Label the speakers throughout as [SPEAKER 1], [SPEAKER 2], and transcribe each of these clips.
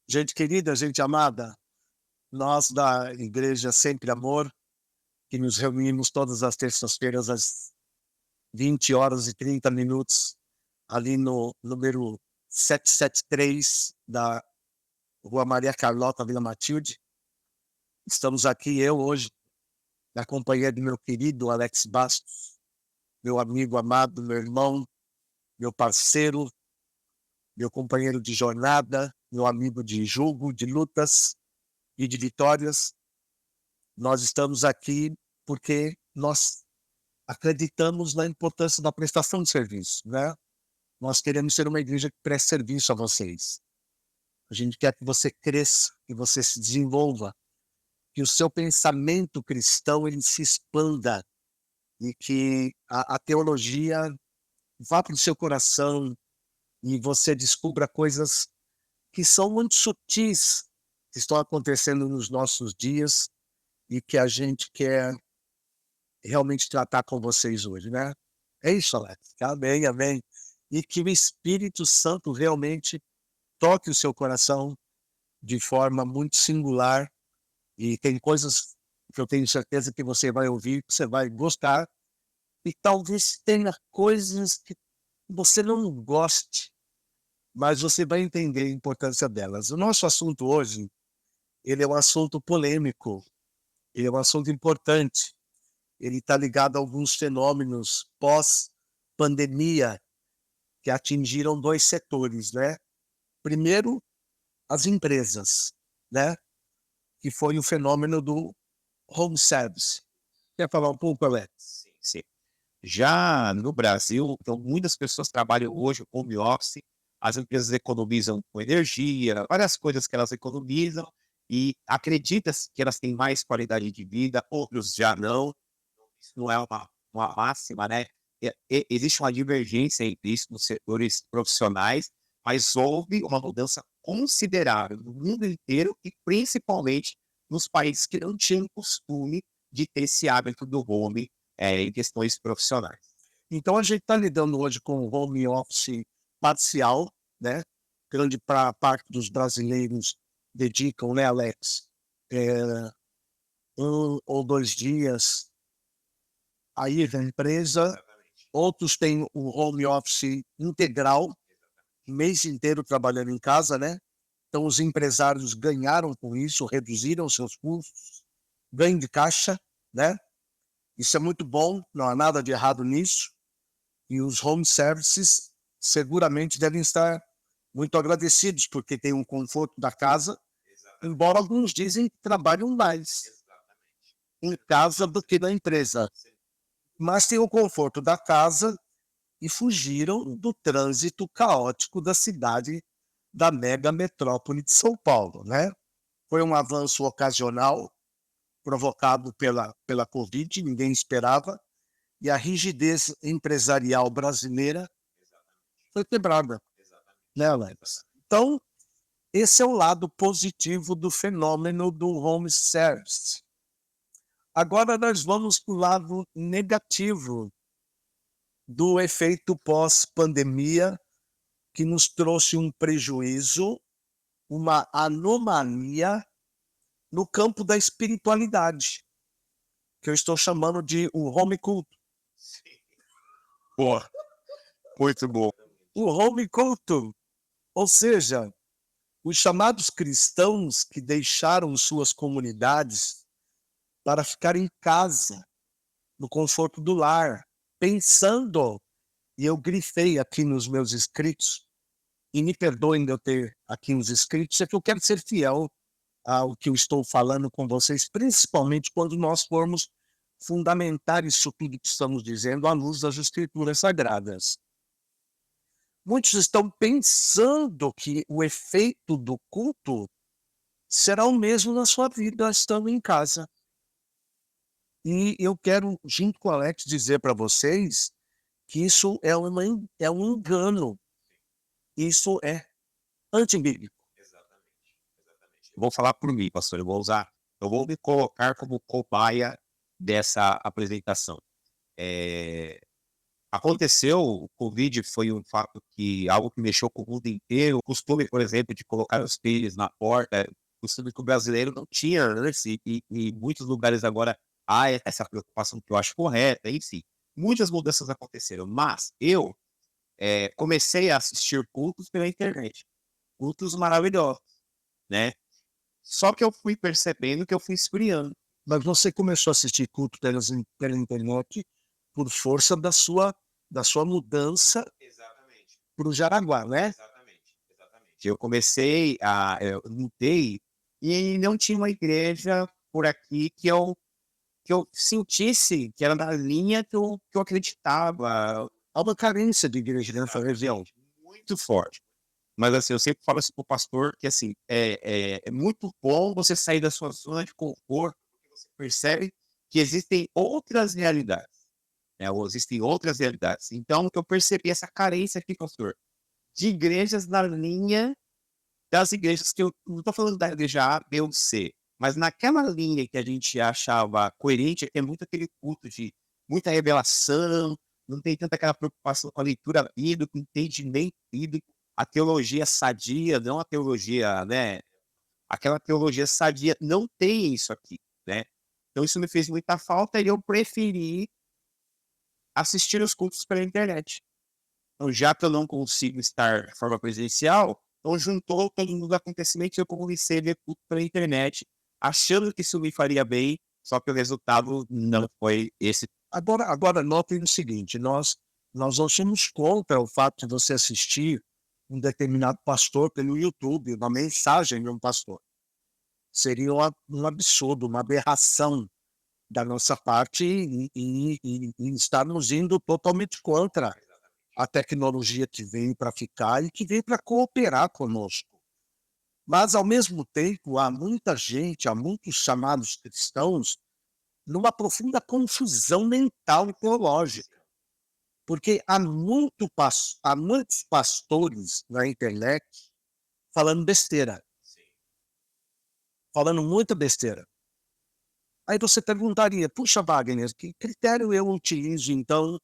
[SPEAKER 1] Gente querida, gente amada, nós da Igreja Sempre Amor, que nos reunimos todas as terças-feiras às 20h30, ali no número 773 da Rua Maria Carlota, Vila Matilde. Estamos aqui, eu hoje, na companhia do meu querido Alex Bastos, meu amigo amado, meu irmão, meu parceiro, meu companheiro de jornada, meu amigo de julgo, de lutas e de vitórias. Nós estamos aqui porque nós acreditamos na importância da prestação de serviço, né? Nós queremos ser uma igreja que preste serviço a vocês. A gente quer que você cresça, que você se desenvolva, que o seu pensamento cristão ele se expanda e que a teologia vá para o seu coração e você descubra coisas que são muito sutis que estão acontecendo nos nossos dias e que a gente quer realmente tratar com vocês hoje, né? É isso, Alex. Amém, amém. E que o Espírito Santo realmente toque o seu coração de forma muito singular. E tem coisas que eu tenho certeza que você vai ouvir, que você vai gostar. E talvez tenha coisas que você não goste, mas você vai entender a importância delas. O nosso assunto hoje, ele é um assunto polêmico, ele é um assunto importante. Ele está ligado a alguns fenômenos pós-pandemia que atingiram 2 setores, né. Primeiro, as empresas, né, que foi o fenômeno do home service. Quer falar um pouco, Alex?
[SPEAKER 2] Sim, sim. Já no Brasil, então muitas pessoas trabalham hoje home office, as empresas economizam com energia, várias coisas que elas economizam e acredita-se que elas têm mais qualidade de vida, outros já não. Isso não é uma máxima, né? Existe uma divergência entre isso nos setores profissionais, mas houve uma mudança considerável no mundo inteiro e principalmente nos países que não tinham costume de ter esse hábito do home, em questões profissionais.
[SPEAKER 1] Então a gente está lidando hoje com o home office parcial, né, grande pra parte dos brasileiros dedicam, né, Alex, eh, 1 ou 2 dias a ir à empresa,
[SPEAKER 2] Exatamente,
[SPEAKER 1] outros têm o home office integral, o mês inteiro trabalhando em casa, né. Então os empresários ganharam com isso, reduziram seus custos, ganho de caixa, né. Isso é muito bom, não há nada de errado nisso, e os home services seguramente devem estar muito agradecidos, porque têm um conforto da casa,
[SPEAKER 2] exatamente,
[SPEAKER 1] embora alguns dizem que trabalham mais
[SPEAKER 2] exatamente.
[SPEAKER 1] em
[SPEAKER 2] Você tem
[SPEAKER 1] casa do que na empresa,
[SPEAKER 2] você
[SPEAKER 1] mas têm o conforto da casa e fugiram do trânsito caótico da cidade, da mega metrópole de São Paulo, né. Foi um avanço ocasional, provocado pela Covid, ninguém esperava, e a rigidez empresarial brasileira
[SPEAKER 2] exatamente,
[SPEAKER 1] foi quebrada, né,
[SPEAKER 2] exatamente,
[SPEAKER 1] Alex?
[SPEAKER 2] exatamente.
[SPEAKER 1] Então, esse é o lado positivo do fenômeno do home service. Agora nós vamos para o lado negativo do efeito pós-pandemia, que nos trouxe um prejuízo, uma anomalia no campo da espiritualidade, que eu estou chamando de o home culto.
[SPEAKER 2] Sim. Boa, muito bom.
[SPEAKER 1] O home culto, ou seja, os chamados cristãos que deixaram suas comunidades para ficar em casa, no conforto do lar, pensando, e eu grifei aqui nos meus escritos, e me perdoem de eu ter aqui os escritos, é que eu quero ser fiel ao que eu estou falando com vocês, principalmente quando nós formos fundamentar isso tudo que estamos dizendo à luz das escrituras sagradas. Muitos estão pensando que o efeito do culto será o mesmo na sua vida estando em casa. E eu quero, junto com o Alex, dizer para vocês que isso é um engano, isso é antibíblico.
[SPEAKER 2] Exatamente, exatamente. Eu vou falar por mim, pastor, eu vou me colocar como cobaia dessa apresentação. Eh, Aconteceu, o Covid foi um fato que algo que mexeu com o mundo inteiro. O costume, por exemplo, de colocar os pênis na porta, costume que o brasileiro não tinha antes, e muitos lugares agora há essa preocupação que eu acho correta, enfim. Muitas mudanças aconteceram, mas eu comecei a assistir cultos pela internet, cultos maravilhosos, né? Só que eu fui percebendo que eu fui esfriando.
[SPEAKER 1] Mas você começou a assistir culto pela internet por força da sua mudança
[SPEAKER 2] Exatamente.
[SPEAKER 1] para o Jaraguá, né?
[SPEAKER 2] Exatamente. Eu mudei e não tinha uma igreja por aqui que eu sentisse que era da linha que eu acreditava.
[SPEAKER 1] Há uma carência de igreja nessa região.
[SPEAKER 2] Exatamente, muito forte. Mas, assim, eu sempre falo assim para o pastor que, assim, é muito bom você sair da sua zona de conforto, porque você percebe que existem outras realidades, né, ou existem outras realidades. Então, que eu percebi essa carência aqui, pastor, de igrejas na linha das igrejas que eu não estou falando da igreja A, B ou C, mas naquela linha que a gente achava coerente, é muito aquele culto de muita revelação, não tem tanta aquela preocupação com a leitura bíblica, com o entendimento bíblico, a teologia sadia, não a teologia, né? Aquela teologia sadia não tem isso aqui, né? Então isso me fez muita falta e eu preferi assistir os cultos pela internet. Então, já que eu não consigo estar de forma presencial, então juntou todos os acontecimentos e eu comecei a ver tudo pela internet, achando que isso me faria bem, só que o resultado não foi esse.
[SPEAKER 1] Agora notem o seguinte, nós não somos contra o fato de você assistir um determinado pastor pelo YouTube, uma mensagem de um pastor. Seria um absurdo, uma aberração da nossa parte e estarmos indo totalmente contra a tecnologia que veio para ficar e que veio para cooperar conosco. Mas, ao mesmo tempo, há muita gente, há muitos chamados cristãos, numa profunda confusão mental e teológica. Porque há muitos pastores na internet falando besteira, falando muita besteira. Aí você perguntaria, puxa, Wagner, que critério eu utilizo, então,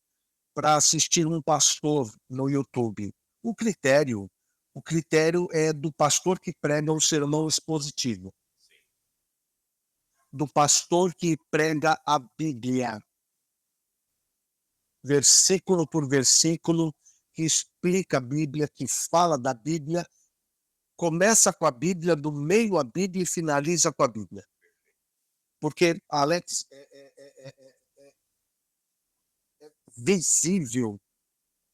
[SPEAKER 1] para assistir um pastor no YouTube? O critério, o critério é do pastor que prega um sermão expositivo, do pastor que prega a Bíblia, versículo por versículo, que explica a Bíblia, que fala da Bíblia, começa com a Bíblia, do meio a Bíblia e finaliza com a Bíblia. Porque, Alex, visível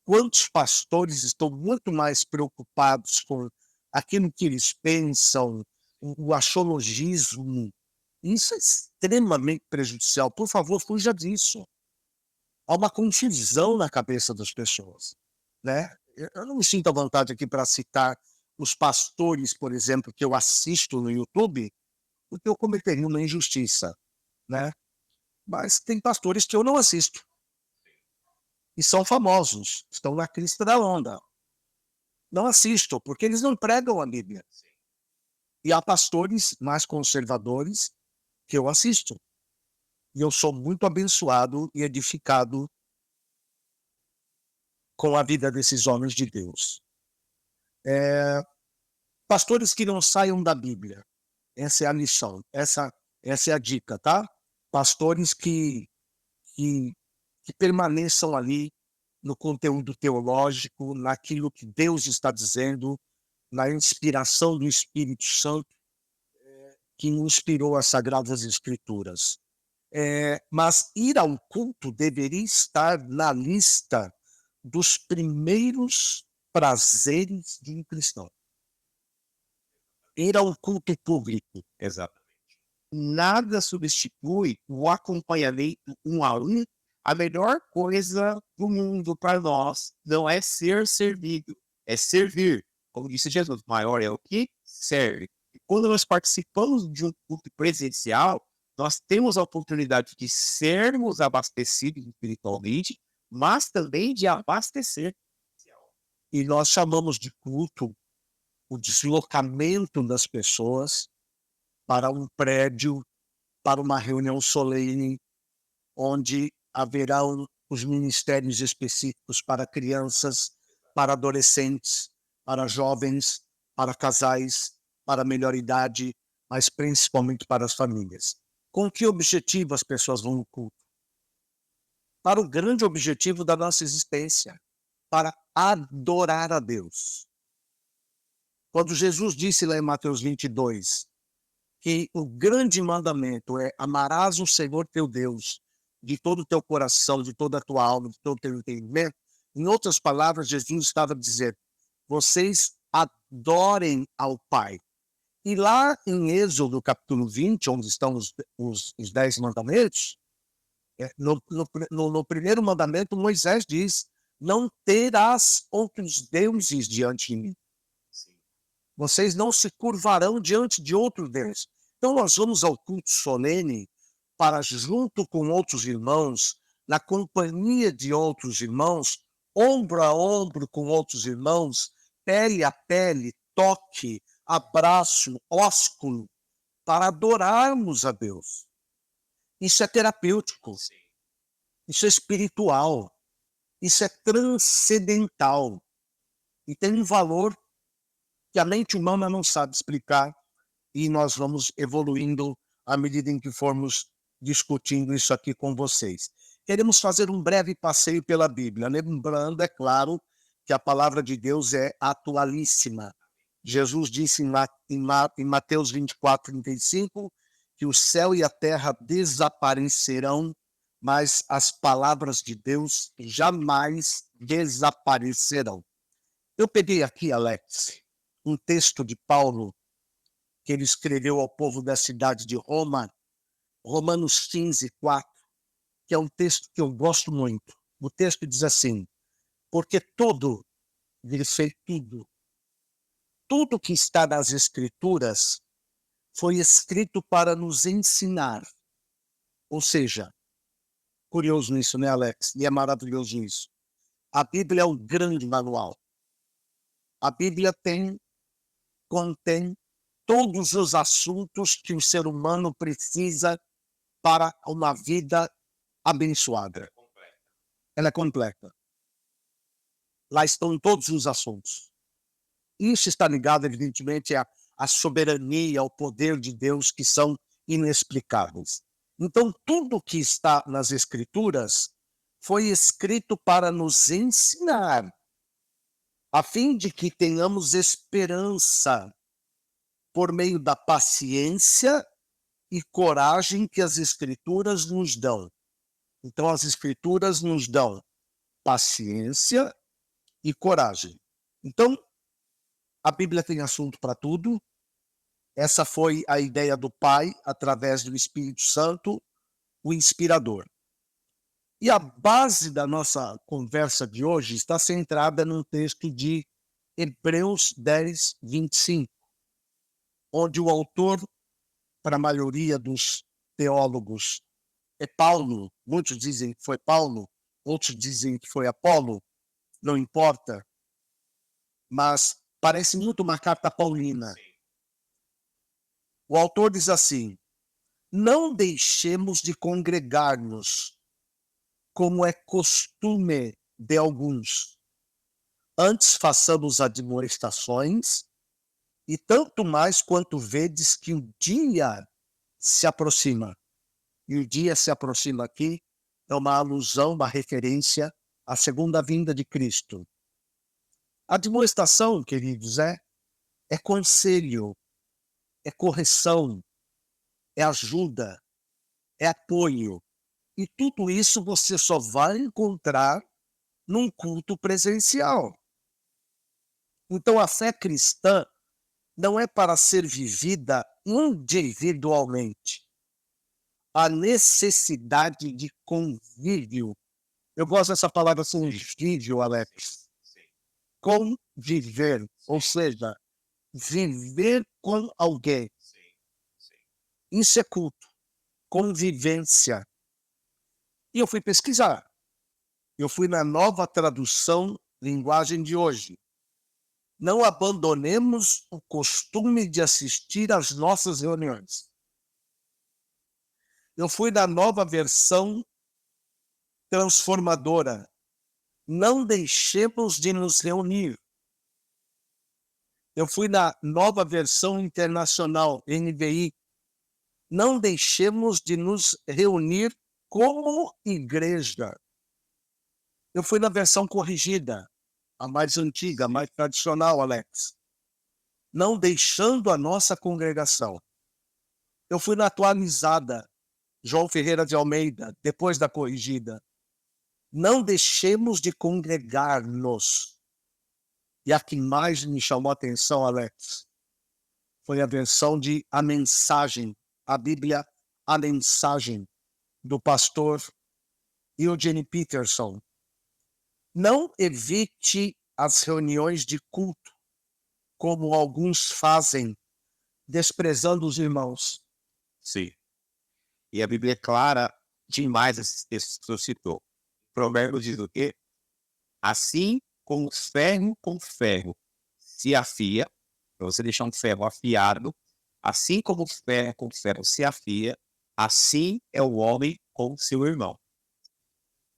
[SPEAKER 1] quantos pastores estão muito mais preocupados com aquilo que eles pensam, o axiologismo. Isso é extremamente prejudicial. Por favor, fuja disso. Há uma confusão na cabeça das pessoas, né? Eu não me sinto à vontade aqui para citar os pastores, por exemplo, que eu assisto no YouTube, porque eu cometeria uma injustiça, né? Mas tem pastores que eu não assisto e são famosos, estão na crista da onda. Não assisto, porque eles não pregam a Bíblia. E há pastores mais conservadores que eu assisto. E eu sou muito abençoado e edificado com a vida desses homens de Deus. Pastores que não saiam da Bíblia. Essa é a lição, essa é a dica, tá? Pastores que, que permaneçam ali no conteúdo teológico, naquilo que Deus está dizendo, na inspiração do Espírito Santo, que inspirou as Sagradas Escrituras. Mas ir ao culto deveria estar na lista dos primeiros prazeres de um cristão. Ir ao culto público.
[SPEAKER 2] Exatamente. Nada substitui o acompanhamento um a um. A melhor coisa do mundo para nós não é ser servido, é servir. Como disse Jesus, maior é o que serve. E quando nós participamos de um culto presencial, nós temos a oportunidade de sermos abastecidos espiritualmente, mas também de abastecer.
[SPEAKER 1] E nós chamamos de culto o deslocamento das pessoas para um prédio, para uma reunião solene, onde haverão os ministérios específicos para crianças, para adolescentes, para jovens, para casais, para a melhor idade, mas principalmente para as famílias. Com que objetivo as pessoas vão no culto? Para o grande objetivo da nossa existência, para adorar a Deus. Quando Jesus disse lá em Mateus 22, que o grande mandamento é amarás o Senhor teu Deus de todo o teu coração, de toda a tua alma, de todo o teu entendimento. Em outras palavras, Jesus estava dizendo, vocês adorem ao Pai. E lá em Êxodo capítulo 20, onde estão os 10 mandamentos, no primeiro mandamento, Moisés diz, não terás outros deuses diante de mim. Vocês não se curvarão diante de outro Deus. Então nós vamos ao culto solene para, junto com outros irmãos, na companhia de outros irmãos, ombro a ombro com outros irmãos, pele a pele, toque, abraço, ósculo, para adorarmos a Deus. Isso é terapêutico, isso é espiritual, isso é transcendental e tem um valor que a mente humana não sabe explicar, e nós vamos evoluindo à medida em que formos discutindo isso aqui com vocês. Queremos fazer um breve passeio pela Bíblia, lembrando, é claro, que a palavra de Deus é atualíssima. Jesus disse em Mateus 24, 35, que o céu e a terra desaparecerão, mas as palavras de Deus jamais desaparecerão. Eu peguei aqui, Alex, um texto de Paulo que ele escreveu ao povo da cidade de Roma, Romanos 15, 4, que é um texto que eu gosto muito. O texto diz assim, porque tudo que está nas Escrituras foi escrito para nos ensinar. Ou seja, curioso nisso, né, Alex? E é maravilhoso isso. A Bíblia é um grande manual. A Bíblia contém todos os assuntos que o ser humano precisa para uma vida abençoada. Ela é completa. Lá estão todos os assuntos. Isso está ligado, evidentemente, à soberania, ao poder de Deus, que são inexplicáveis. Então, tudo que está nas Escrituras foi escrito para nos ensinar, a fim de que tenhamos esperança por meio da paciência e coragem que as Escrituras nos dão. Então, as Escrituras nos dão paciência e coragem. Então, a Bíblia tem assunto para tudo. Essa foi a ideia do Pai, através do Espírito Santo, o inspirador. E a base da nossa conversa de hoje está centrada num texto de Hebreus 10, 25, onde o autor, para a maioria dos teólogos, é Paulo. Muitos dizem que foi Paulo, outros dizem que foi Apolo, não importa, mas parece muito uma carta paulina. O autor diz assim, não deixemos de congregar-nos, como é costume de alguns. Antes façamos admoestações, e tanto mais quanto vedes que o dia se aproxima. E o dia se aproxima aqui é uma alusão, uma referência à segunda vinda de Cristo. A admoestação, queridos, é conselho, é correção, é ajuda, é apoio. E tudo isso você só vai encontrar num culto presencial. Então, a fé cristã não é para ser vivida individualmente. A necessidade de convívio. Eu gosto dessa palavra convívio, Alex. Conviver, ou seja, viver com alguém. Isso é culto, convivência. E eu fui pesquisar. Eu fui na Nova Tradução Linguagem de Hoje. Não abandonemos o costume de assistir às nossas reuniões. Eu fui na Nova Versão transformadora. Não deixemos de nos reunir. Eu fui na Nova Versão Internacional, NVI. Não deixemos de nos reunir como igreja. Eu fui na versão corrigida, a mais antiga, a mais tradicional, Alex. Não deixando a nossa congregação. Eu fui na atualizada, João Ferreira de Almeida, depois da corrigida. Não deixemos de congregar-nos. E a que mais me chamou a atenção, Alex, foi a versão de A Mensagem, a Bíblia, A Mensagem, do pastor Eugene Peterson. Não evite as reuniões de culto, como alguns fazem, desprezando os irmãos.
[SPEAKER 2] Sim. E a Bíblia é clara demais esses textos que você citou. Provérbios diz o quê? Assim como ferro com ferro se afia, para você deixar um ferro afiado, assim como ferro com ferro se afia, assim é o homem com seu irmão.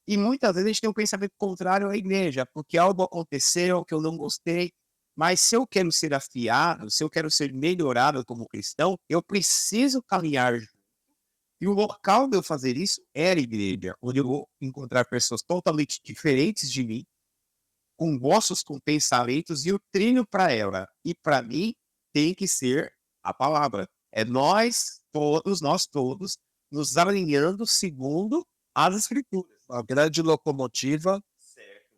[SPEAKER 2] E muitas vezes a gente tem um pensamento contrário à igreja, porque algo aconteceu que eu não gostei, mas se eu quero ser afiado, se eu quero ser melhorado como cristão, eu preciso caminhar. E o local de eu fazer isso era a igreja, onde eu vou encontrar pessoas totalmente diferentes de mim, com gostos, com pensamentos, e eu treino para ela. E para mim tem que ser a palavra. É nós todos, nos alinhando segundo as escrituras.
[SPEAKER 1] A grande locomotiva
[SPEAKER 2] Certo.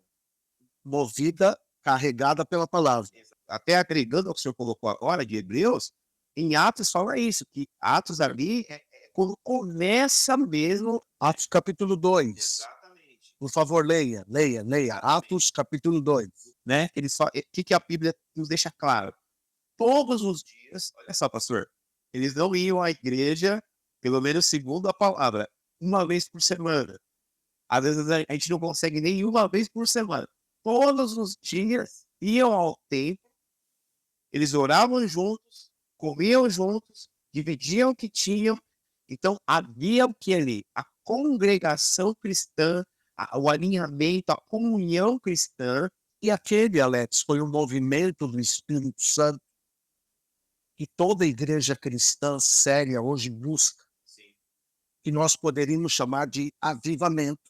[SPEAKER 1] movida, carregada pela palavra.
[SPEAKER 2] Até agregando ao que o senhor colocou agora de Hebreus, em Atos fala isso, que Atos ali é quando começa mesmo.
[SPEAKER 1] Atos capítulo 2.
[SPEAKER 2] Exatamente.
[SPEAKER 1] Por favor, leia. Atos capítulo 2.
[SPEAKER 2] Né? O que a Bíblia nos deixa claro? Todos os dias, olha só, pastor, eles não iam à igreja, pelo menos segundo a palavra, uma vez por semana. Às vezes a gente não consegue nem uma vez por semana. Todos os dias iam ao templo, eles oravam juntos, comiam juntos, dividiam o que tinham. Então havia o que ali? A congregação cristã, o alinhamento, a comunhão cristã.
[SPEAKER 1] E aquele, Alex, foi um movimento do Espírito Santo que toda igreja cristã séria hoje busca, que nós poderíamos chamar de avivamento.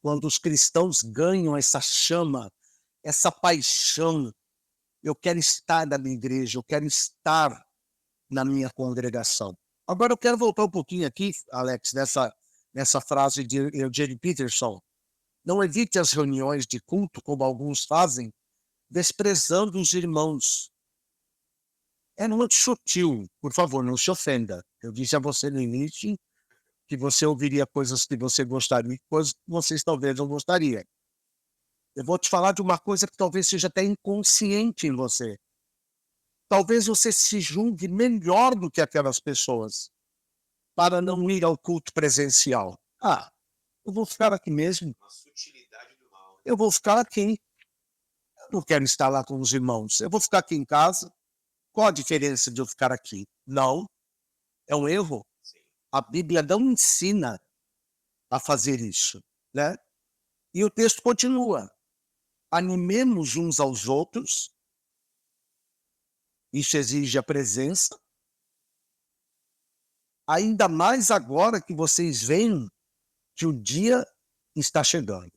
[SPEAKER 1] Quando os cristãos ganham essa chama, essa paixão, eu quero estar na minha igreja, eu quero estar na minha congregação. Agora eu quero voltar um pouquinho aqui, Alex, nessa frase de Eugene Peterson. Não evite as reuniões de culto, como alguns fazem, desprezando os irmãos. É muito sutil, por favor, não se ofenda. Eu disse a você no início que você ouviria coisas que você gostaria, coisas que vocês talvez não gostariam. Eu vou te falar de uma coisa que talvez seja até inconsciente em você. Talvez você se julgue melhor do que aquelas pessoas para não ir ao culto presencial. Ah, eu vou ficar aqui mesmo.
[SPEAKER 2] A sutilidade do mal.
[SPEAKER 1] Eu vou ficar aqui. Eu não quero estar lá com os irmãos. Eu vou ficar aqui em casa. Qual a diferença de eu ficar aqui? Não. É um erro.
[SPEAKER 2] Sim.
[SPEAKER 1] A Bíblia não ensina a fazer isso, né? E o texto continua. Animemos uns aos outros. Isso exige a presença. Ainda mais agora que vocês veem que o dia está chegando.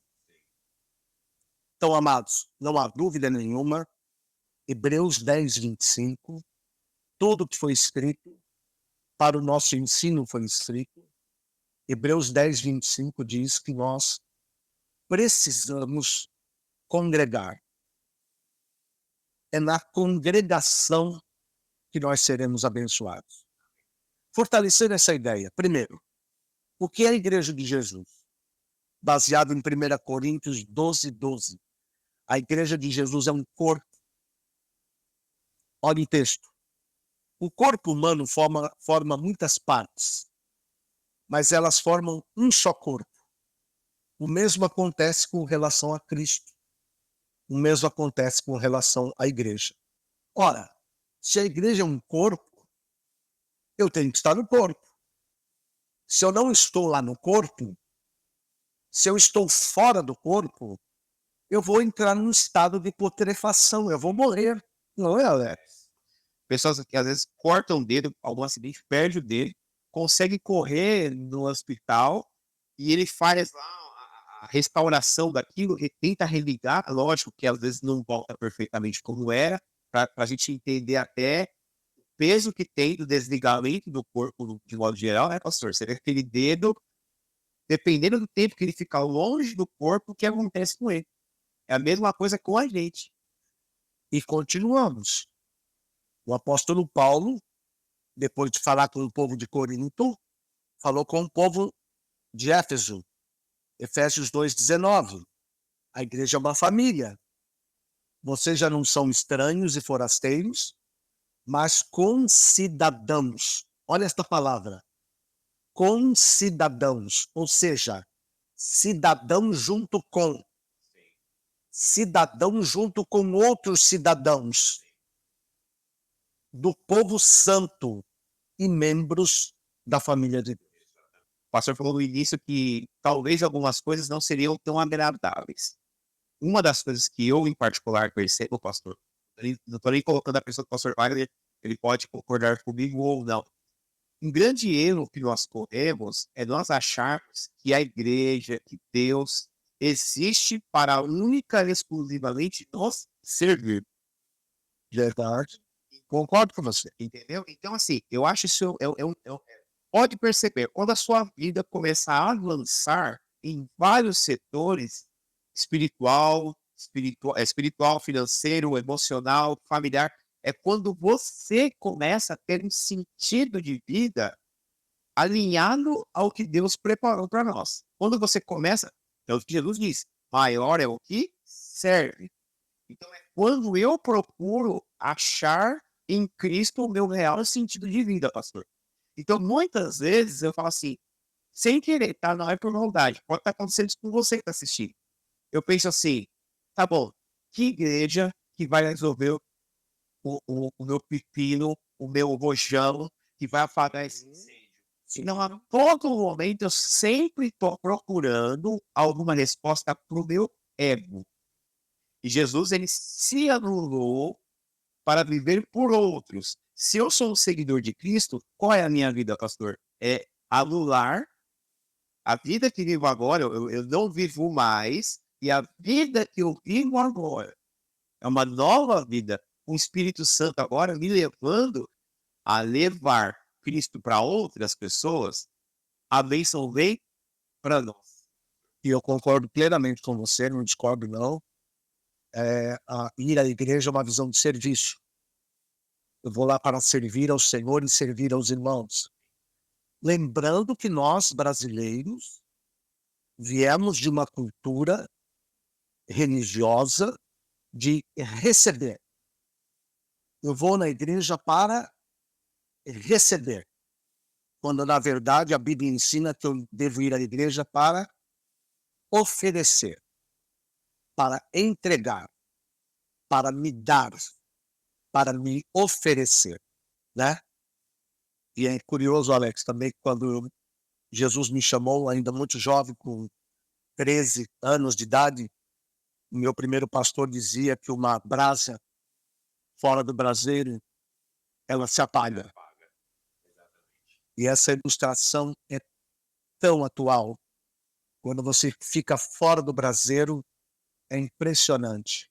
[SPEAKER 1] Então, amados, não há dúvida nenhuma, Hebreus 10, 25, tudo que foi escrito para o nosso ensino foi escrito. Hebreus 10, 25 diz que nós precisamos congregar. É na congregação que nós seremos abençoados. Fortalecer essa ideia. Primeiro, o que é a Igreja de Jesus? Baseado em 1 Coríntios 12, 12. A Igreja de Jesus é um corpo. Olha o texto. O corpo humano forma muitas partes, mas elas formam um só corpo. O mesmo acontece com relação a Cristo. O mesmo acontece com relação à igreja. Ora, se a igreja é um corpo, eu tenho que estar no corpo. Se eu não estou lá no corpo, Se eu estou fora do corpo, eu vou entrar num estado de putrefação, eu vou morrer. Não é, Alex?
[SPEAKER 2] Pessoas que às vezes cortam o dedo, algum acidente, perde o dedo, consegue correr no hospital e ele faz lá a restauração daquilo, tenta religar, lógico que às vezes não volta perfeitamente como era, para a gente entender até o peso que tem do desligamento do corpo de modo geral, né, pastor? Você vê que aquele dedo, dependendo do tempo que ele fica longe do corpo, o que acontece com ele? É a mesma coisa com a gente.
[SPEAKER 1] E continuamos. O apóstolo Paulo, depois de falar com o povo de Corinto, falou com o povo de Éfeso. Efésios 2,19. A igreja é uma família. Vocês já não são estranhos e forasteiros, mas concidadãos. Olha esta palavra. Concidadãos, ou seja, cidadão junto com. Cidadão junto com outros cidadãos do povo santo e membros da família de Deus.
[SPEAKER 2] O pastor falou no início que talvez algumas coisas não seriam tão agradáveis. Uma das coisas que eu, em particular, percebo, pastor, não estou nem colocando a pessoa do pastor Wagner, ele pode concordar comigo ou não. Um grande erro que nós corremos é nós acharmos que a igreja, que Deus, existe para única e exclusivamente nos servir.
[SPEAKER 1] Verdade. Concordo com você.
[SPEAKER 2] Entendeu? Então, assim, eu acho isso. Pode perceber, quando a sua vida começa a avançar em vários setores, espiritual, financeiro, emocional, familiar, é quando você começa a ter um sentido de vida alinhado ao que Deus preparou para nós. Quando você começa, é o que Jesus diz, maior é o que serve. Então, é quando eu procuro achar em Cristo o meu real sentido de vida, pastor. Então, muitas vezes eu falo assim, sem querer, tá? Não é por maldade. Pode estar acontecendo isso com você que está assistindo. Eu penso assim, tá bom, que igreja que vai resolver o meu pepino, o meu rojão, que vai apagar esse incêndio? Não, a todo momento eu sempre estou procurando alguma resposta para o meu ego. E Jesus, ele se anulou para viver por outros. Se eu sou um seguidor de Cristo, qual é a minha vida, pastor? É anular a vida que vivo agora, eu não vivo mais, e a vida que eu vivo agora é uma nova vida. O Espírito Santo agora me levando a levar Cristo para outras pessoas, a bênção vem para nós.
[SPEAKER 1] E eu concordo plenamente com você, não discordo não. Ir à igreja é uma visão de serviço. Eu vou lá para servir ao Senhor e servir aos irmãos. Lembrando que nós, brasileiros, viemos de uma cultura religiosa de receber. Eu vou na igreja para receber, quando na verdade a Bíblia ensina que eu devo ir à igreja para oferecer, para entregar, para me dar, para me oferecer, né? E é curioso, Alex, também quando Jesus me chamou, ainda muito jovem, com 13 anos de idade, o meu primeiro pastor dizia que uma brasa fora do braseiro, ela se apaga. E essa ilustração é tão atual. Quando você fica fora do braseiro, é impressionante.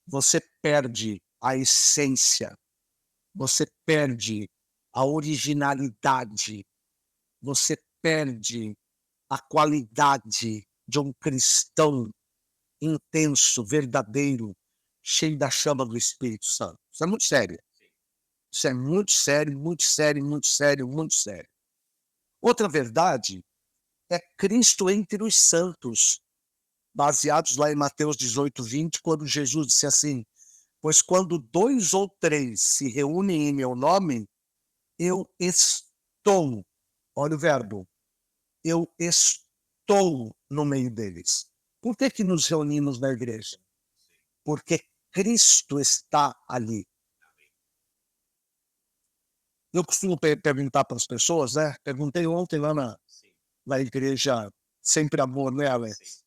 [SPEAKER 1] Você perde a essência, você perde a originalidade, você perde a qualidade de um cristão intenso, verdadeiro, cheio da chama do Espírito Santo. Isso é muito sério. Isso é muito sério, muito sério, muito sério, muito sério. Outra verdade é Cristo entre os santos, baseados lá em Mateus 18:20, quando Jesus disse assim: pois quando 2 ou 3 se reúnem em meu nome, eu estou. Olha o verbo. Eu estou no meio deles. Por que que nos reunimos na igreja? Porque Cristo está ali. Eu costumo perguntar para as pessoas, né? Perguntei ontem lá na igreja Sempre amor, né, Alex?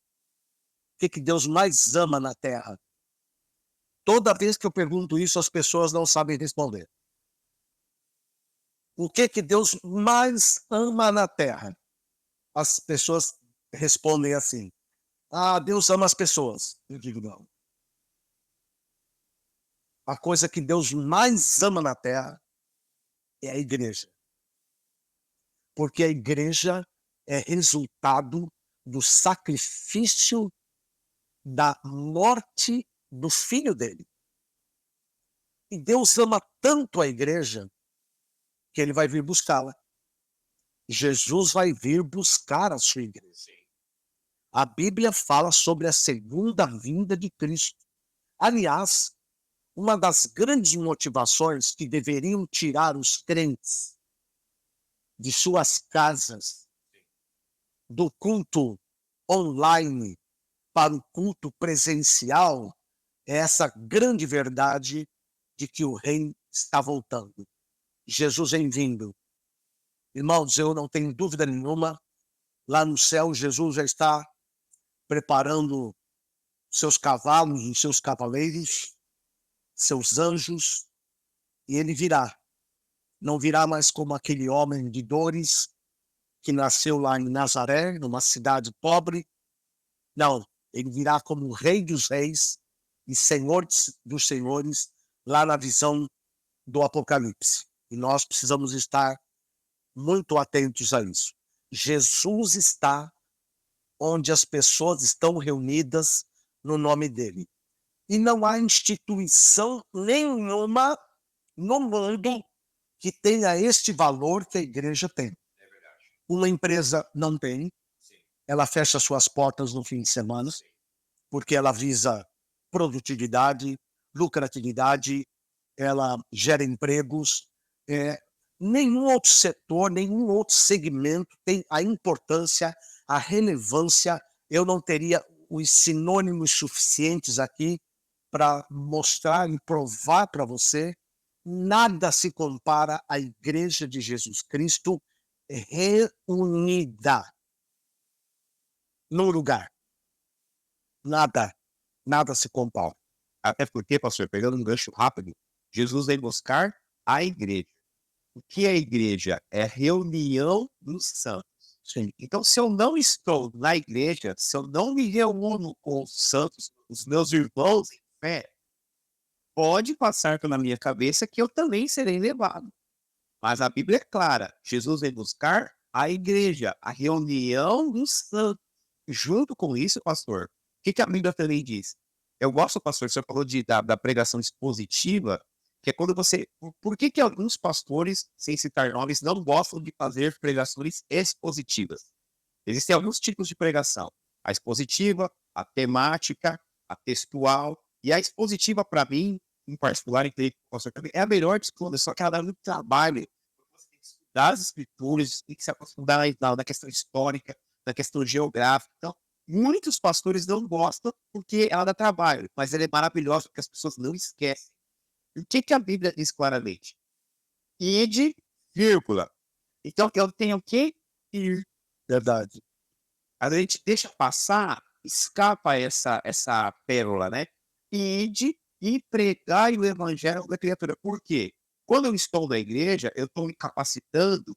[SPEAKER 1] O que Deus mais ama na terra? Toda vez que eu pergunto isso, as pessoas não sabem responder. O que Deus mais ama na terra? As pessoas respondem assim: ah, Deus ama as pessoas. Eu digo, não. A coisa que Deus mais ama na terra é a igreja. Porque a igreja é resultado do sacrifício da morte do filho dele. E Deus ama tanto a igreja que ele vai vir buscá-la. Jesus vai vir buscar a sua igreja. A Bíblia fala sobre a segunda vinda de Cristo. Aliás, uma das grandes motivações que deveriam tirar os crentes de suas casas, do culto online para o culto presencial, é essa grande verdade de que o reino está voltando. Jesus vem vindo. Irmãos, eu não tenho dúvida nenhuma, lá no céu Jesus já está preparando seus cavalos, os seus cavaleiros, seus anjos, e ele virá. Não virá mais como aquele homem de dores que nasceu lá em Nazaré, numa cidade pobre. Não, ele virá como o Rei dos Reis e Senhor dos Senhores, lá na visão do Apocalipse. E nós precisamos estar muito atentos a isso. Jesus está onde as pessoas estão reunidas no nome dele. E não há instituição nenhuma no mundo que tenha este valor que a igreja tem. Uma empresa não tem, ela fecha suas portas no fim de semana, porque ela visa produtividade, lucratividade, ela gera empregos. Nenhum outro setor, nenhum outro segmento tem a importância, a relevância. Eu não teria os sinônimos suficientes aqui para mostrar e provar para você. Nada se compara à Igreja de Jesus Cristo reunida num lugar. Nada se compara.
[SPEAKER 2] Até porque, pastor, pegando um gancho rápido, Jesus vem buscar a igreja. O que é a igreja? É a reunião dos santos.
[SPEAKER 1] Sim.
[SPEAKER 2] Então, se eu não estou na igreja, se eu não me reúno com os santos, os meus irmãos em fé, pode passar pela minha cabeça que eu também serei levado. Mas a Bíblia é clara, Jesus vem buscar a igreja, a reunião dos santos. Junto com isso, pastor, o que a Bíblia também diz? Eu gosto, pastor, você falou da pregação expositiva, que é quando você... Por que alguns pastores, sem citar nomes, não gostam de fazer pregações expositivas? Existem alguns tipos de pregação. A expositiva, a temática, a textual. E a expositiva, para mim, em particular, é a melhor de todas, só que ela dá muito trabalho. Você tem que estudar as escrituras, tem que se aprofundar na questão histórica, na questão geográfica. Então, muitos pastores não gostam porque ela dá trabalho, mas ela é maravilhosa porque as pessoas não esquecem. E o que a Bíblia diz claramente? Ide, vírgula. Então, eu tenho que ir.
[SPEAKER 1] Verdade.
[SPEAKER 2] A gente deixa passar, escapa essa pérola, né? Ide e pregai o evangelho da criatura. Por quê? Quando eu estou na igreja, eu estou me capacitando,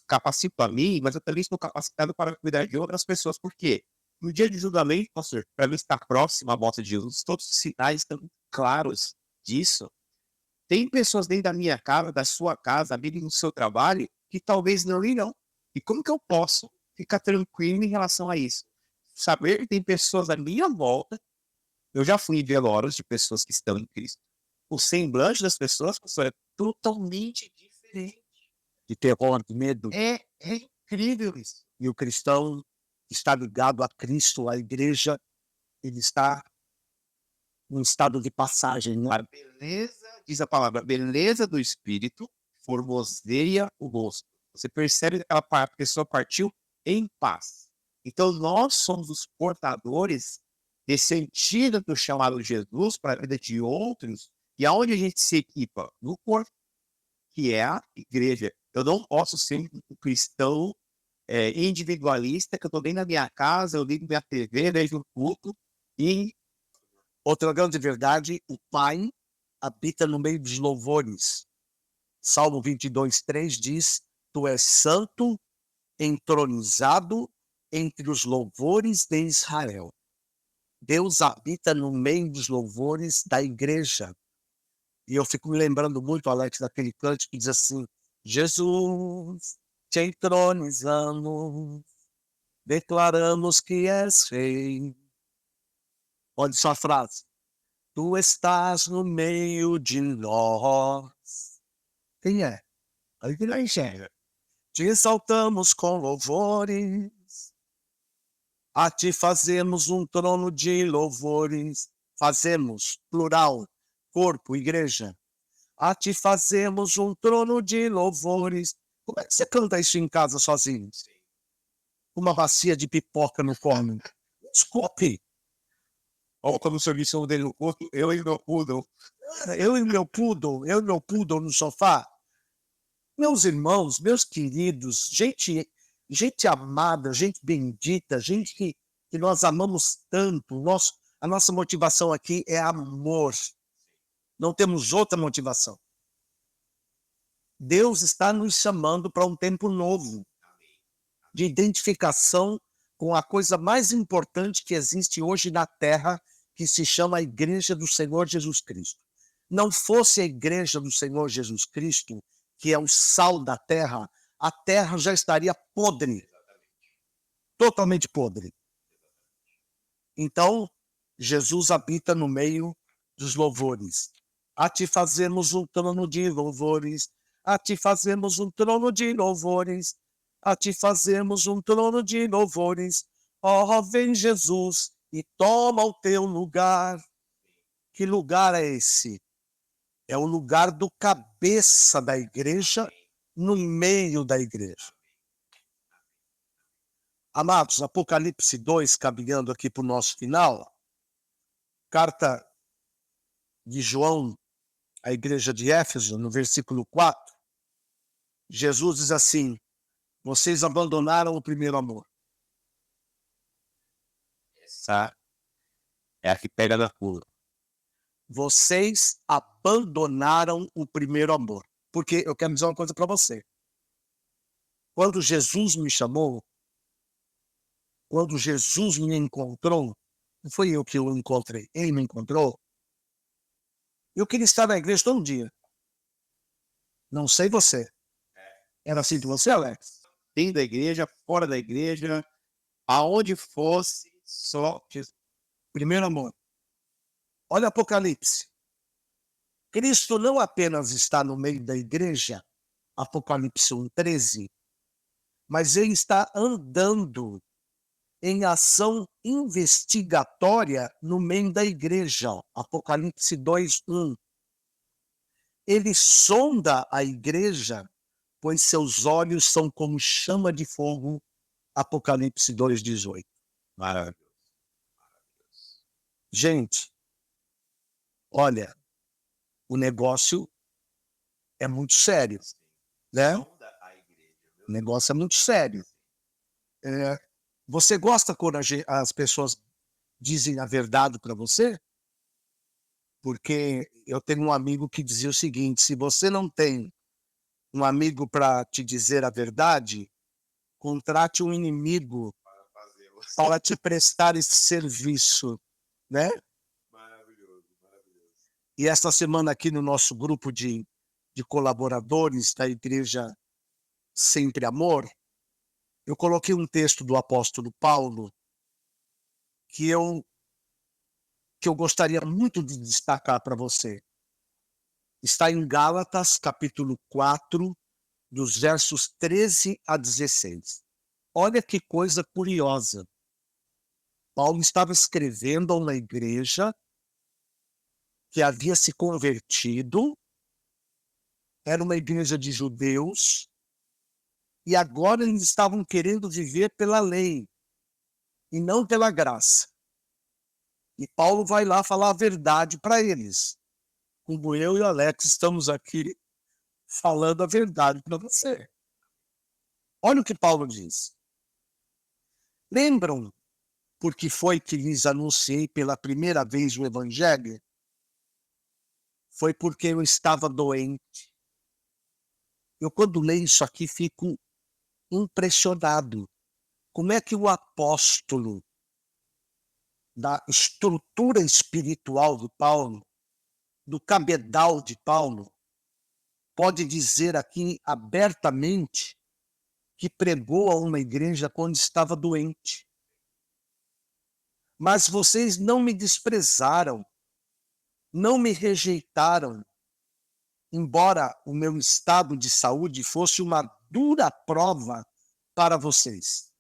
[SPEAKER 2] capacito a mim, mas eu também estou capacitado para cuidar de outras pessoas. Por quê? No dia de julgamento, pastor, para mim estar próximo à volta de Jesus, todos os sinais estão claros disso. Tem pessoas dentro da minha casa, da sua casa, amigo no seu trabalho, que talvez não irão. E como que eu posso ficar tranquilo em relação a isso? Saber que tem pessoas à minha volta. Eu já fui em velórios de pessoas que estão em Cristo. O semblante das pessoas, pessoal, é totalmente diferente.
[SPEAKER 1] De terror, de medo.
[SPEAKER 2] É incrível isso.
[SPEAKER 1] E o cristão está ligado a Cristo, a igreja, ele está em estado de passagem, né?
[SPEAKER 2] A beleza, diz a palavra, beleza do espírito formoseia o rosto. Você percebe que aquela pessoa partiu em paz. Então, nós somos os portadores desse antídoto chamado Jesus para a vida de outros. E aonde a gente se equipa? No corpo, que é a igreja. Eu não posso ser um cristão individualista, que eu estou dentro da minha casa, eu ligo minha TV, vejo o culto, e
[SPEAKER 1] Outra grande verdade, o Pai habita no meio dos louvores. Salmo 22:3 diz: Tu és santo, entronizado entre os louvores de Israel. Deus habita no meio dos louvores da igreja. E eu fico me lembrando muito, Alex, daquele cântico que diz assim: Jesus, te entronizamos, declaramos que és rei. Olha só a frase. Tu estás no meio de nós. Quem é? Aí que não enxerga. Te exaltamos com louvores, a ti fazemos um trono de louvores. Fazemos, plural, corpo, igreja. A ti fazemos um trono de louvores. Como é que você canta isso em casa sozinho? Uma bacia de pipoca no forno. Desculpe.
[SPEAKER 2] ou como o senhor disse, eu dele no culto, eu e meu poodle.
[SPEAKER 1] Eu e meu poodle no sofá. Meus irmãos, meus queridos, gente amada, gente bendita, gente que nós amamos tanto. A nossa motivação aqui é amor. Não temos outra motivação. Deus está nos chamando para um tempo novo, de identificação com a coisa mais importante que existe hoje na Terra, que se chama a Igreja do Senhor Jesus Cristo. Não fosse a Igreja do Senhor Jesus Cristo, que é o sal da terra, a terra já estaria podre, totalmente podre. Então, Jesus habita no meio dos louvores. A ti fazemos um trono de louvores, a ti fazemos um trono de louvores, a ti fazemos um trono de louvores. Ó, vem Jesus e toma o teu lugar. Que lugar é esse? É o lugar do cabeça da igreja no meio da igreja. Amados, Apocalipse 2, caminhando aqui para o nosso final, carta de João à igreja de Éfeso, no versículo 4, Jesus diz assim: vocês abandonaram o primeiro amor.
[SPEAKER 2] Essa é a que pega na curva.
[SPEAKER 1] Vocês abandonaram o primeiro amor. Porque eu quero dizer uma coisa para você. Quando Jesus me chamou, quando Jesus me encontrou, não foi eu que o encontrei, ele me encontrou. Eu queria estar na igreja todo dia. Não sei você. Era assim de você, Alex?
[SPEAKER 2] Dentro da igreja, fora da igreja, aonde fosse, só Jesus.
[SPEAKER 1] Primeiro amor. Olha Apocalipse. Cristo não apenas está no meio da igreja, Apocalipse 1:13, mas ele está andando em ação investigatória no meio da igreja, Apocalipse 2:1. Ele sonda a igreja, pois seus olhos são como chama de fogo, Apocalipse 2:18.
[SPEAKER 2] Maravilhoso.
[SPEAKER 1] Gente, olha, o negócio é muito sério, né? O negócio é muito sério. Você gosta quando as pessoas dizem a verdade para você? Porque eu tenho um amigo que dizia o seguinte: se você não tem um amigo para te dizer a verdade, contrate um inimigo para te prestar esse serviço, né?
[SPEAKER 2] Maravilhoso, maravilhoso.
[SPEAKER 1] E esta semana aqui no nosso grupo de colaboradores da Igreja Sempre Amor, eu coloquei um texto do apóstolo Paulo que eu gostaria muito de destacar para você. Está em Gálatas, capítulo 4, dos versos 13 a 16. Olha que coisa curiosa. Paulo estava escrevendo a uma igreja que havia se convertido, era uma igreja de judeus, e agora eles estavam querendo viver pela lei e não pela graça. E Paulo vai lá falar a verdade para eles. Como eu e o Alex estamos aqui falando a verdade para você. Olha o que Paulo diz. Lembram por que foi que lhes anunciei pela primeira vez o Evangelho? Foi porque eu estava doente. Eu, quando leio isso aqui, fico impressionado. Como é que o apóstolo, da estrutura espiritual de Paulo, do cabedal de Paulo, pode dizer aqui abertamente que pregou a uma igreja quando estava doente? Mas vocês não me desprezaram, não me rejeitaram, embora o meu estado de saúde fosse uma dura prova para vocês.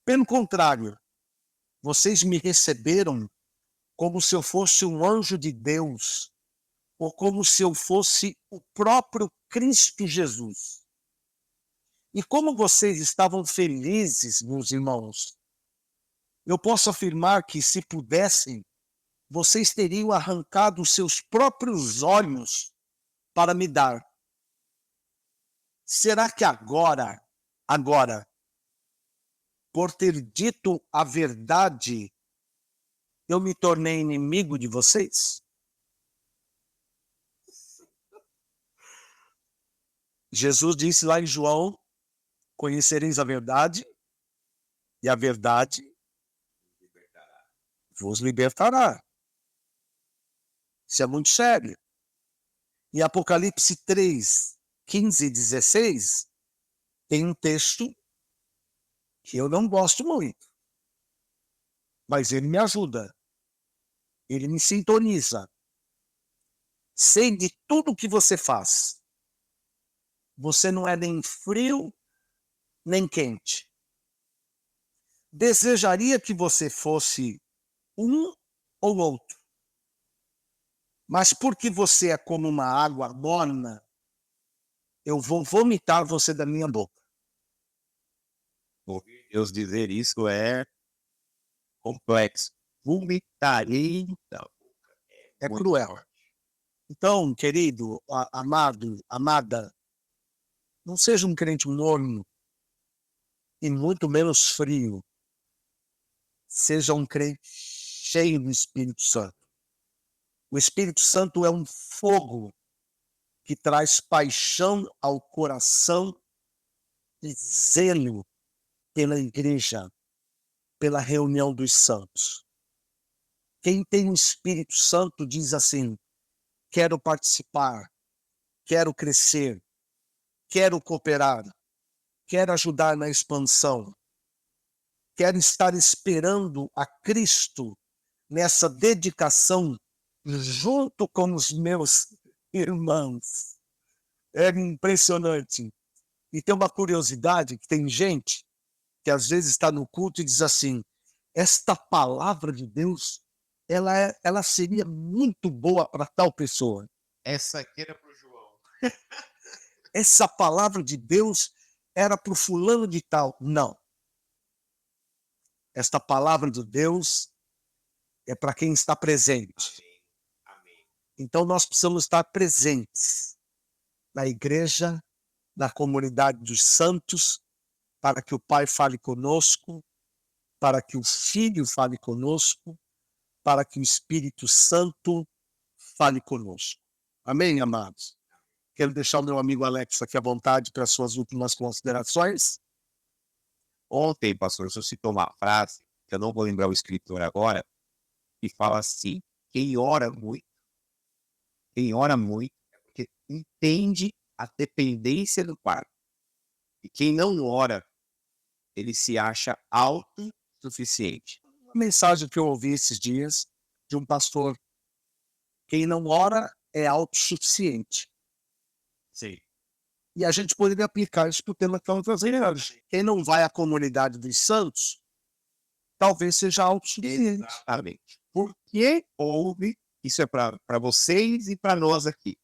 [SPEAKER 1] Pelo contrário, vocês me receberam como se eu fosse um anjo de Deus, ou como se eu fosse o próprio Cristo Jesus. E como vocês estavam felizes, meus irmãos, eu posso afirmar que, se pudessem, vocês teriam arrancado os seus próprios olhos para me dar. Será que agora, por ter dito a verdade, eu me tornei inimigo de vocês? Jesus disse lá em João: conhecereis a verdade, e a verdade vos libertará. Isso é muito sério. Em Apocalipse 3, 15 e 16, tem um texto que eu não gosto muito, mas ele me ajuda, ele me sintoniza. Sei de tudo que você faz. Você não é nem frio, nem quente. Desejaria que você fosse um ou outro. Mas porque você é como uma água morna, eu vou vomitar você da minha boca.
[SPEAKER 2] Ouvir Deus dizer isso é complexo. Vomitarei da boca.
[SPEAKER 1] É
[SPEAKER 2] Muito
[SPEAKER 1] cruel.
[SPEAKER 2] forte.
[SPEAKER 1] Então, querido, amado, amada, não seja um crente morno e muito menos frio. Seja um crente cheio do Espírito Santo. O Espírito Santo é um fogo que traz paixão ao coração e zelo pela igreja, pela reunião dos santos. Quem tem o Espírito Santo diz assim: quero participar, quero crescer, quero cooperar, quero ajudar na expansão, quero estar esperando a Cristo nessa dedicação junto com os meus irmãos. É impressionante. E tem uma curiosidade, que tem gente que às vezes está no culto e diz assim: esta palavra de Deus, ela seria muito boa para tal pessoa.
[SPEAKER 2] Essa aqui era para o João.
[SPEAKER 1] Essa palavra de Deus era para o fulano de tal. Não. Esta palavra de Deus é para quem está presente.
[SPEAKER 2] Amém. Amém.
[SPEAKER 1] Então nós precisamos estar presentes na igreja, na comunidade dos santos, para que o Pai fale conosco, para que o Filho fale conosco, para que o Espírito Santo fale conosco. Amém, amados? Quero deixar o meu amigo Alex aqui à vontade para as suas últimas considerações.
[SPEAKER 2] Ontem, pastor, você citou uma frase, que eu não vou lembrar o escritor agora, que fala assim: quem ora muito é porque entende a dependência do Pai. E quem não ora, ele se acha autossuficiente.
[SPEAKER 1] Uma mensagem que eu ouvi esses dias de um pastor: quem não ora é autossuficiente.
[SPEAKER 2] Sim.
[SPEAKER 1] E a gente poderia aplicar isso para o tema que estamos trazendo hoje. Quem não vai à comunidade dos santos, talvez seja autossuficiente.
[SPEAKER 2] Exatamente. Por que houve, isso é para vocês e para nós aqui,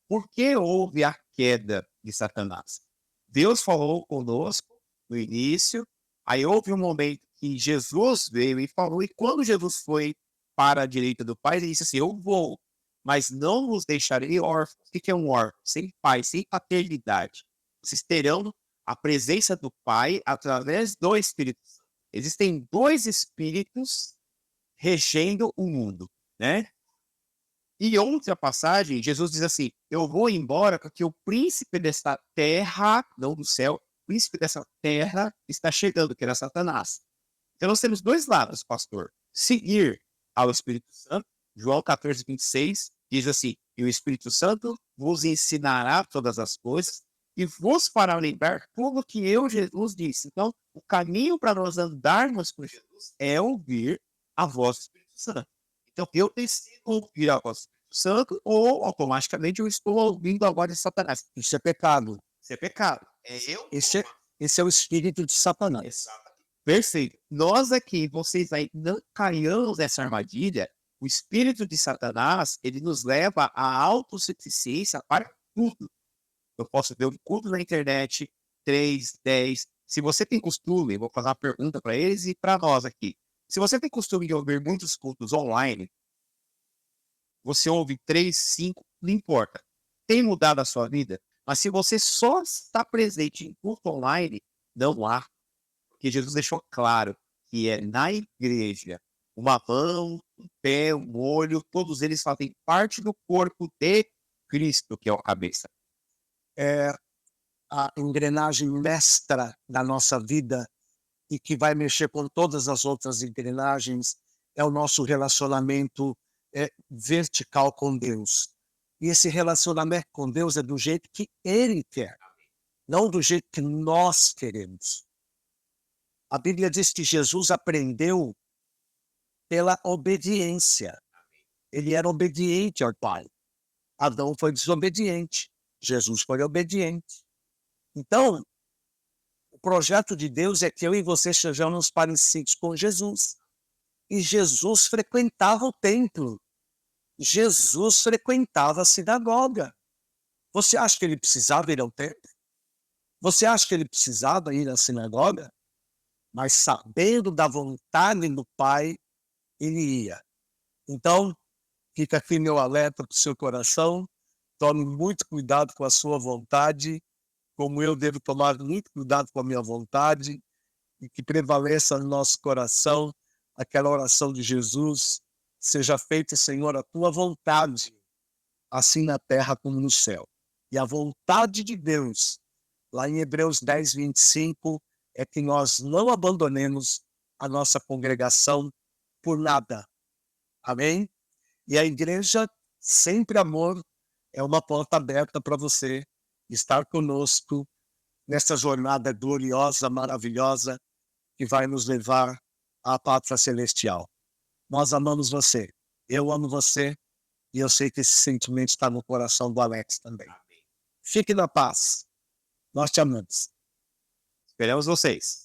[SPEAKER 2] por que houve a queda de Satanás? Deus falou conosco no início, aí houve um momento que Jesus veio e falou, e quando Jesus foi para a direita do Pai, ele disse assim: eu vou, mas não vos deixarei órfãos. O que é um órfão? Sem pai, sem paternidade. Vocês terão a presença do Pai através do Espírito Santo. existem dois espíritos regendo o mundo, né? E outra passagem, Jesus diz assim: eu vou embora porque o príncipe desta terra, não do céu, o príncipe dessa terra está chegando, que era Satanás. Então nós temos dois lados, pastor. Seguir ao Espírito Santo, João 14:26, diz assim: e o Espírito Santo vos ensinará todas as coisas e vos fará lembrar tudo o que eu, Jesus, disse. Então, o caminho para nós andarmos com Jesus é ouvir a voz do Espírito Santo. Então, eu decido ouvir a voz do Espírito Santo ou automaticamente eu estou ouvindo a voz de Satanás.
[SPEAKER 1] Isso é pecado.
[SPEAKER 2] Isso é pecado. É eu.
[SPEAKER 1] Esse é o espírito de Satanás.
[SPEAKER 2] Exatamente. Perfeito. Nós aqui, vocês aí, não caiamos nessa armadilha. O espírito de Satanás, ele nos leva à autossuficiência para tudo. Eu posso ver um culto na internet, 3, 10. Se você tem costume, vou fazer uma pergunta para eles e para nós aqui. Se você tem costume de ouvir muitos cultos online, você ouve 3, 5, não importa. Tem mudado a sua vida? Mas se você só está presente em culto online, não há. Porque Jesus deixou claro que é na igreja, uma mão, um pé, um olho, todos eles fazem parte do corpo de Cristo, que é a cabeça.
[SPEAKER 1] É a engrenagem mestra da nossa vida e que vai mexer com todas as outras engrenagens é o nosso relacionamento vertical com Deus. E esse relacionamento com Deus é do jeito que Ele quer, não do jeito que nós queremos. A Bíblia diz que Jesus aprendeu pela obediência. Ele era obediente ao Pai. Adão foi desobediente. Jesus foi obediente. Então, o projeto de Deus é que eu e você sejamos parecidos com Jesus. E Jesus frequentava o templo. Jesus frequentava a sinagoga. Você acha que ele precisava ir ao templo? Você acha que ele precisava ir à sinagoga? Mas sabendo da vontade do Pai, ele ia. Então, fica aqui meu alerta para o seu coração. Tome muito cuidado com a sua vontade, como eu devo tomar muito cuidado com a minha vontade, e que prevaleça no nosso coração aquela oração de Jesus: seja feita, Senhor, a tua vontade, assim na terra como no céu. E a vontade de Deus, lá em Hebreus 10:25, é que nós não abandonemos a nossa congregação por nada. Amém? E a igreja, sempre amor, é uma porta aberta para você estar conosco nessa jornada gloriosa, maravilhosa, que vai nos levar à pátria celestial. Nós amamos você, eu amo você, e eu sei que esse sentimento está no coração do Alex também. Fique na paz. Nós te amamos.
[SPEAKER 2] Esperamos vocês.